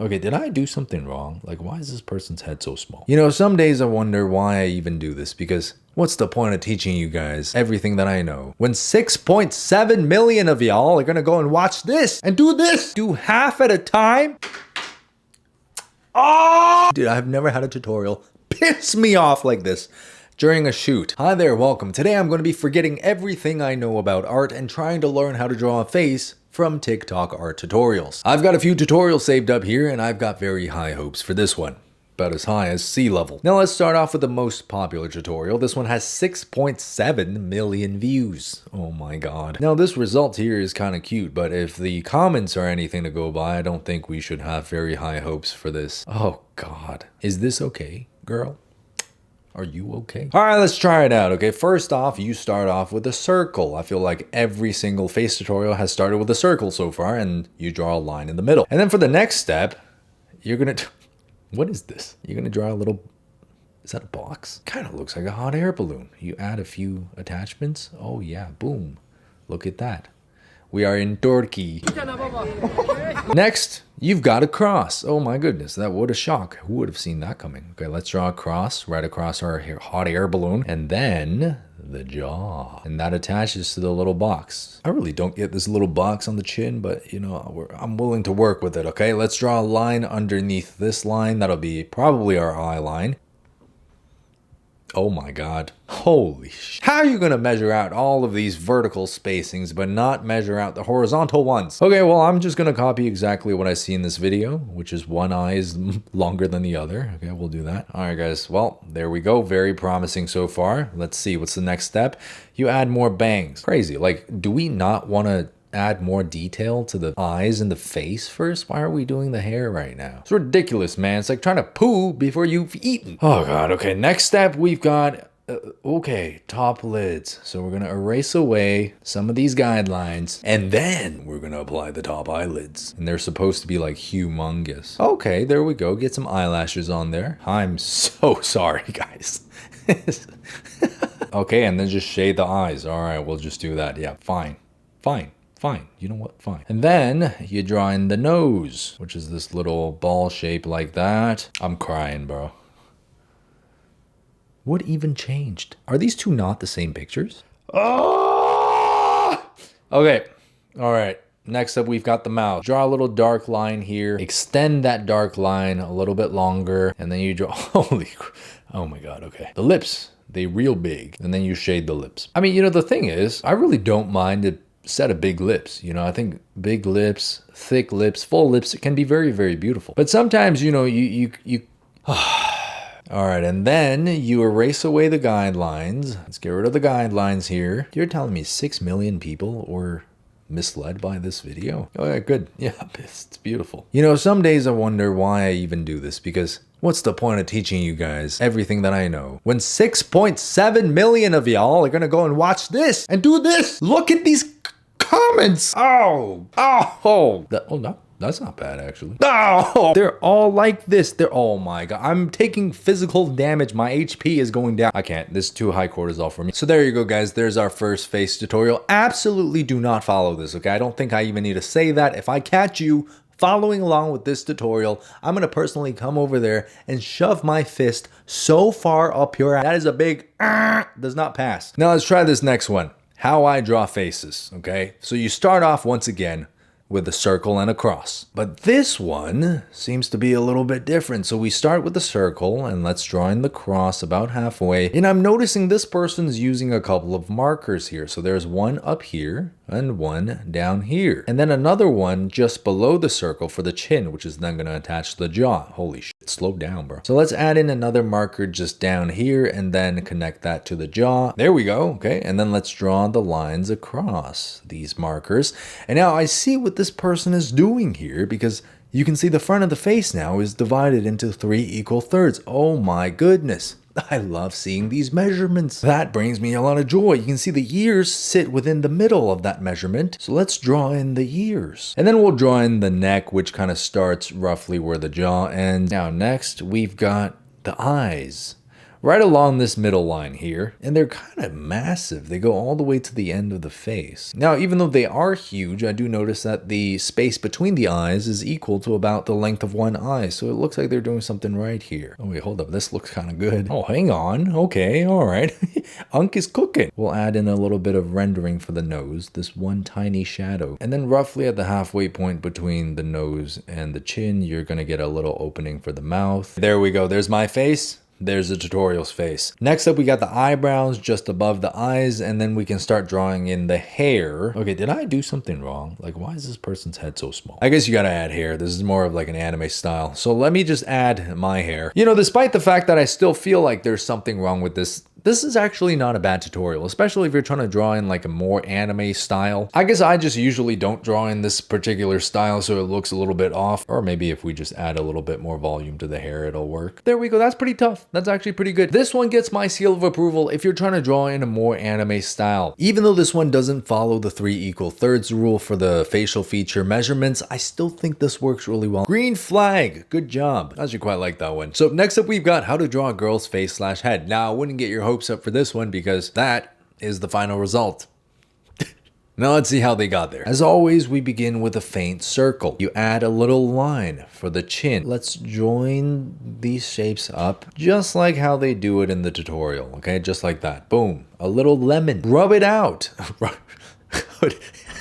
Okay, did I do something wrong? Like, why is this person's head so small? You know, some days I wonder why I even do this, because what's the point of teaching you guys everything that I know when 6.7 million of y'all are gonna go and watch this and do this? Do half at a time? Oh! Dude, I've never had a tutorial piss me off like this during a shoot. Hi there, welcome. Today I'm going to be forgetting everything I know about art and trying to learn how to draw a face from TikTok art tutorials. I've got a few tutorials saved up here and I've got very high hopes for this one. About as high as sea level. Now let's start off with the most popular tutorial. This one has 6.7 million views. Oh my god. Now this result here is kind of cute, but if the comments are anything to go by, I don't think we should have very high hopes for this. Oh god. Is this okay, girl? Are you okay? All right, let's try it out, okay? First off, you start off with a circle. I feel like every single face tutorial has started with a circle so far, and you draw a line in the middle. And then for the next step, you're gonna... What is this? You're gonna draw a little... Is that a box? Kind of looks like a hot air balloon. You add a few attachments. Oh yeah, boom. Look at that. We are in Turkey. Next, you've got a cross. Oh my goodness, that would a shock. Who would have seen that coming? Okay, let's draw a cross right across our hot air balloon. And then the jaw. And that attaches to the little box. I really don't get this little box on the chin, but you know, I'm willing to work with it, okay? Let's draw a line underneath this line. That'll be probably our eye line. Oh my god. Holy sh! How are you gonna measure out all of these vertical spacings but not measure out the horizontal ones? Okay, well, I'm just gonna copy exactly what I see in this video, which is one eye is longer than the other. Okay, we'll do that. All right, guys. Well, there we go. Very promising so far. Let's see. What's the next step? You add more bangs. Crazy. Like, do we not want to add more detail to the eyes and the face first? Why are we doing the hair right now? It's ridiculous, man. It's like trying to poo before you've eaten. Oh god. Okay, next step we've got okay, top lids. So we're gonna erase away some of these guidelines and then we're gonna apply the top eyelids, and they're supposed to be like humongous. Okay, there we go. Get some eyelashes on there. I'm so sorry, guys. Okay, and then just shade the eyes. All right, we'll just do that. Yeah, fine. Fine, you know what? Fine. And then you draw in the nose, which is this little ball shape like that. I'm crying, bro. What even changed? Are these two not the same pictures? Oh! Okay, all right. Next up, we've got the mouth. Draw a little dark line here. Extend that dark line a little bit longer. And then you draw, oh my God, okay. The lips, they real big. And then you shade the lips. I mean, you know, the thing is, I really don't mind it. Set of big lips, you know. I think big lips, thick lips, full lips, it can be very, very beautiful. But sometimes, you know, you all right, and then you erase away the guidelines. Let's get rid of the guidelines here. You're telling me 6 million people were misled by this video? Oh yeah, good. Yeah, it's beautiful. You know, some days I wonder why I even do this, because what's the point of teaching you guys everything that I know when 6.7 million of y'all are gonna go and watch this and do this? Look at these comments. Oh, no, that's not bad actually. Oh, they're all like this. Oh my god, I'm taking physical damage. My HP is going down. I can't. This is too high cortisol for me. So there you go, guys. There's our first face tutorial. Absolutely do not follow this, okay? I don't think I even need to say that. If I catch you following along with this tutorial, I'm gonna personally come over there and shove my fist so far up your ass. That is a big does not pass. Now let's try this next one. How I draw faces, okay? So you start off once again with a circle and a cross. But this one seems to be a little bit different. So we start with the circle and let's draw in the cross about halfway. And I'm noticing this person's using a couple of markers here. So there's one up here and one down here. And then another one just below the circle for the chin, which is then gonna attach to the jaw. Holy shit, slow down, bro. So let's add in another marker just down here and then connect that to the jaw. There we go, okay? And then let's draw the lines across these markers. And now I see what this person is doing here, because you can see the front of the face now is divided into 3 equal thirds. Oh my goodness. I love seeing these measurements. That brings me a lot of joy. You can see the ears sit within the middle of that measurement. So let's draw in the ears. And then we'll draw in the neck, which kind of starts roughly where the jaw ends. Now next, we've got the eyes. right along this middle line here. And they're kind of massive. They go all the way to the end of the face. Now, even though they are huge, I do notice that the space between the eyes is equal to about the length of one eye. So it looks like they're doing something right here. Oh wait, hold up. This looks kind of good. Oh, hang on. Okay, all right. Unk is cooking. We'll add in a little bit of rendering for the nose, this one tiny shadow. And then roughly at the halfway point between the nose and the chin, you're gonna get a little opening for the mouth. There we go. There's my face. There's the tutorial's face. Next up, we got the eyebrows just above the eyes, and then we can start drawing in the hair. Okay, did I do something wrong? Like, why is this person's head so small? I guess you gotta add hair. This is more of like an anime style. So let me just add my hair. You know, despite the fact that I still feel like there's something wrong with this, this is actually not a bad tutorial, especially if you're trying to draw in like a more anime style. I guess I just usually don't draw in this particular style, so it looks a little bit off. Or maybe if we just add a little bit more volume to the hair, it'll work. There we go. That's pretty tough. That's actually pretty good. This one gets my seal of approval if you're trying to draw in a more anime style. Even though this one doesn't follow the 3 = rule for the facial feature measurements, I still think this works really well. Green flag. Good job. I actually quite like that one. So next up, we've got how to draw a girl's face/head. Now, I wouldn't get your hopes up for this one because that is the final result. Now let's see how they got there. As always, we begin with a faint circle. You add a little line for the chin. Let's join these shapes up just like how they do it in the tutorial, okay? Just like that. Boom. A little lemon. Rub it out.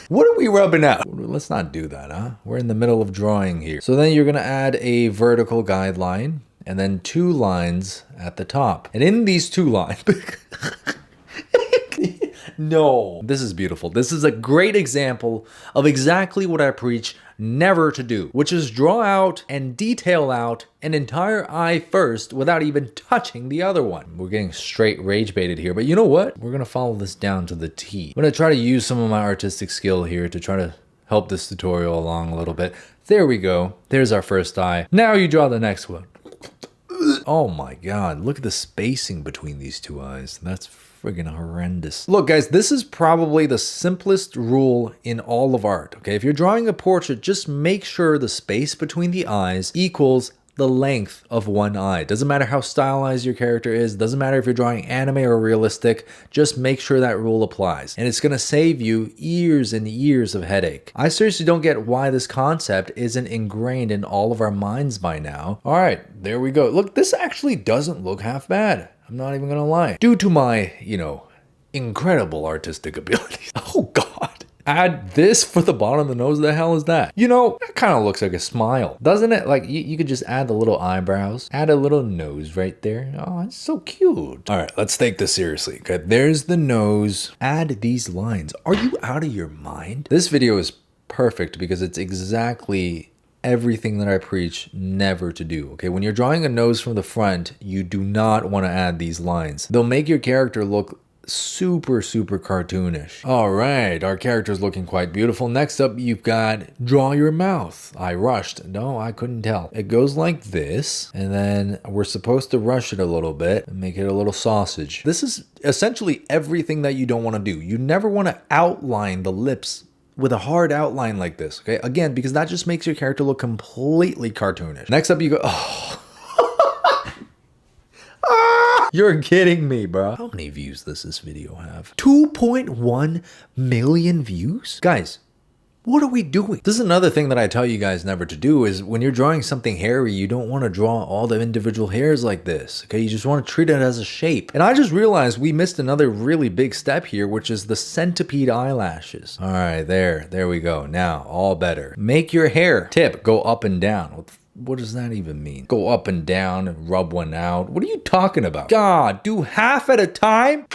What are we rubbing out? Let's not do that, huh? We're in the middle of drawing here. So then you're gonna add a vertical guideline and then 2 lines at the top. And in these 2 lines, no, this is beautiful. This is a great example of exactly what I preach never to do, which is draw out and detail out an entire eye first without even touching the other one. We're getting straight rage baited here, but you know what? We're gonna follow this down to the T. I'm gonna try to use some of my artistic skill here to try to help this tutorial along a little bit. There we go. There's our first eye. Now you draw the next one. Oh my God, look at the spacing between these 2 eyes. That's friggin' horrendous. Look guys, this is probably the simplest rule in all of art, okay? If you're drawing a portrait, just make sure the space between the eyes equals the length of one eye. Doesn't matter how stylized your character is, doesn't matter if you're drawing anime or realistic, just make sure that rule applies. And it's gonna save you years and years of headache. I seriously don't get why this concept isn't ingrained in all of our minds by now. All right, there we go. Look, this actually doesn't look half bad. I'm not even gonna lie. Due to my, incredible artistic abilities. Oh God. Add this for the bottom of the nose. The hell is that? That kind of looks like a smile, doesn't it? Like you could just add the little eyebrows, add a little nose right there. Oh, it's so cute. All right, let's take this seriously. Okay, there's the nose. Add these lines. Are you out of your mind? This video is perfect because it's exactly everything that I preach never to do. Okay, when you're drawing a nose from the front, you do not want to add these lines. They'll make your character look super cartoonish. All right, our character's looking quite beautiful. Next up, you've got draw your mouth. I rushed. No, I couldn't tell. It goes like this, and then we're supposed to rush it a little bit and make it a little sausage. This is essentially everything that you don't want to do. You never want to outline the lips with a hard outline like this, okay? Again, because that just makes your character look completely cartoonish. Next up, you go, oh. You're kidding me, bro. How many views does this video have? 2.1 million views? Guys, what are we doing? This is another thing that I tell you guys never to do is when you're drawing something hairy, you don't want to draw all the individual hairs like this, okay? You just want to treat it as a shape. And I just realized we missed another really big step here, which is the centipede eyelashes. All right, there we go. Now, all better. Make your hair tip go up and down. What does that even mean? Go up and down and rub one out. What are you talking about? God, do half at a time?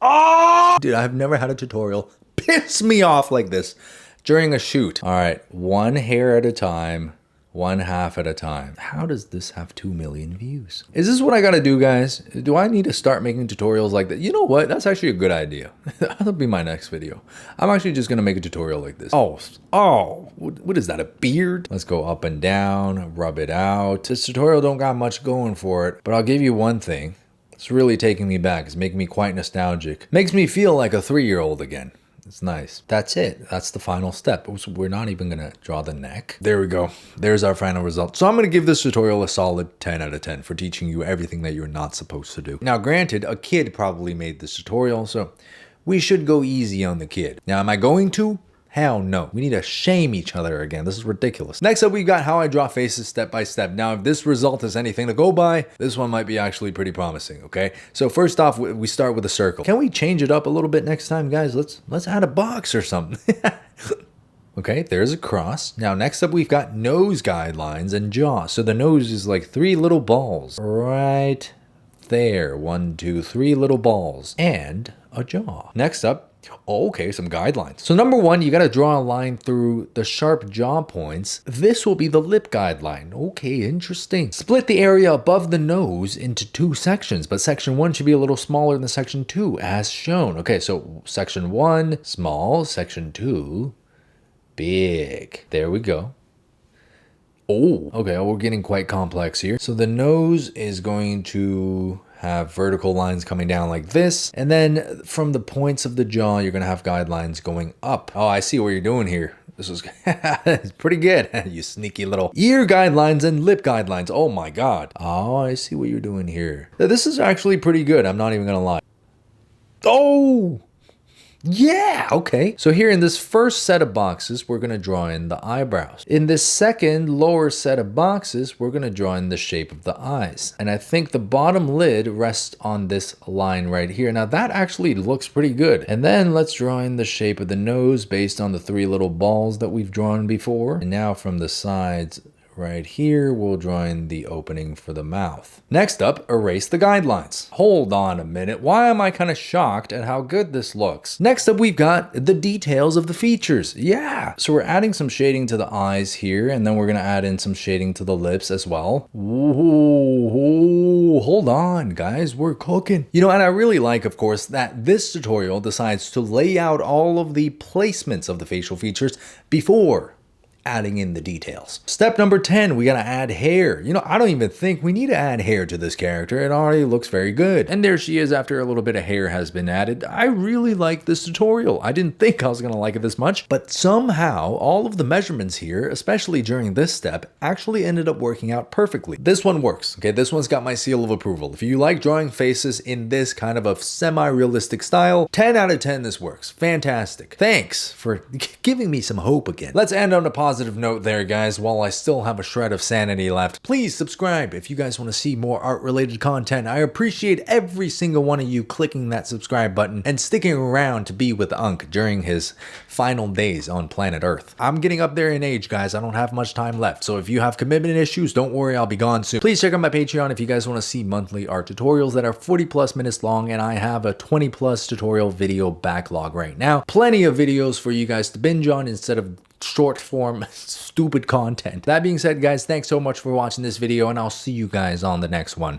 Oh! Dude, I've never had a tutorial piss me off like this during a shoot. All right, 1 hair at a time, 1 half at a time. How does this have 2 million views? Is this what I gotta do, guys? Do I need to start making tutorials like that? You know what? That's actually a good idea. That'll be my next video. I'm actually just gonna make a tutorial like this. Oh, what is that, a beard? Let's go up and down, rub it out. This tutorial don't got much going for it, but I'll give you one thing. It's really taking me back. It's making me quite nostalgic. Makes me feel like a 3-year-old again. It's nice. That's it. That's the final step. So we're not even going to draw the neck. There we go. There's our final result. So I'm going to give this tutorial a solid 10 out of 10 for teaching you everything that you're not supposed to do. Now, granted, a kid probably made this tutorial, so we should go easy on the kid. Now, am I going to? Hell no. We need to shame each other again. This is ridiculous. Next up, we've got how I draw faces step by step. Now, if this result is anything to go by, this one might be actually pretty promising, okay? So first off, we start with a circle. Can we change it up a little bit next time, guys? Let's add a box or something. Okay, there's a cross. Now, next up, we've got nose guidelines and jaw. So the nose is like 3 little balls right there. 1, 2, 3 little balls and a jaw. Next up, okay, some guidelines. So number 1, you got to draw a line through the sharp jaw points. This will be the lip guideline. Okay, interesting. Split the area above the nose into 2 sections, but section 1 should be a little smaller than section 2 as shown. Okay, so section 1, small, section 2, big. There we go. Oh, okay, we're getting quite complex here. So the nose is going to have vertical lines coming down like this. And then from the points of the jaw, you're going to have guidelines going up. Oh, I see what you're doing here. This is it's pretty good. You sneaky little ear guidelines and lip guidelines. Oh my God. Oh, I see what you're doing here. This is actually pretty good. I'm not even going to lie. Oh! Yeah, okay. So here in this first set of boxes, we're going to draw in the eyebrows. In this second lower set of boxes, we're going to draw in the shape of the eyes. And I think the bottom lid rests on this line right here. Now that actually looks pretty good. And then let's draw in the shape of the nose based on the 3 little balls that we've drawn before. And now from the sides, right here, we'll draw in the opening for the mouth. Next up, erase the guidelines. Hold on a minute. Why am I kind of shocked at how good this looks? Next up, we've got the details of the features. Yeah. So we're adding some shading to the eyes here, and then we're going to add in some shading to the lips as well. Ooh, hold on, guys. We're cooking. You know, and I really like, of course, that this tutorial decides to lay out all of the placements of the facial features before adding in the details. Step number 10, we gotta add hair. You know, I don't even think we need to add hair to this character. It already looks very good. And there she is after a little bit of hair has been added. I really like this tutorial. I didn't think I was gonna like it this much, but somehow all of the measurements here, especially during this step, actually ended up working out perfectly. This one works, okay? This one's got my seal of approval. If you like drawing faces in this kind of a semi-realistic style, 10 out of 10 this works. Fantastic. Thanks for giving me some hope again. Let's end on a positive note there, guys. While I still have a shred of sanity left, please subscribe if you guys want to see more art related content. I appreciate every single one of you clicking that subscribe button and sticking around to be with Unc during his final days on planet Earth. I'm getting up there in age, guys. I don't have much time left, so if you have commitment issues, don't worry, I'll be gone soon. Please check out my Patreon if you guys want to see monthly art tutorials that are 40+ minutes long, and I have a 20+ tutorial video backlog right now. Plenty of videos for you guys to binge on instead of short form stupid content. That being said, guys, thanks so much for watching this video, and I'll see you guys on the next one.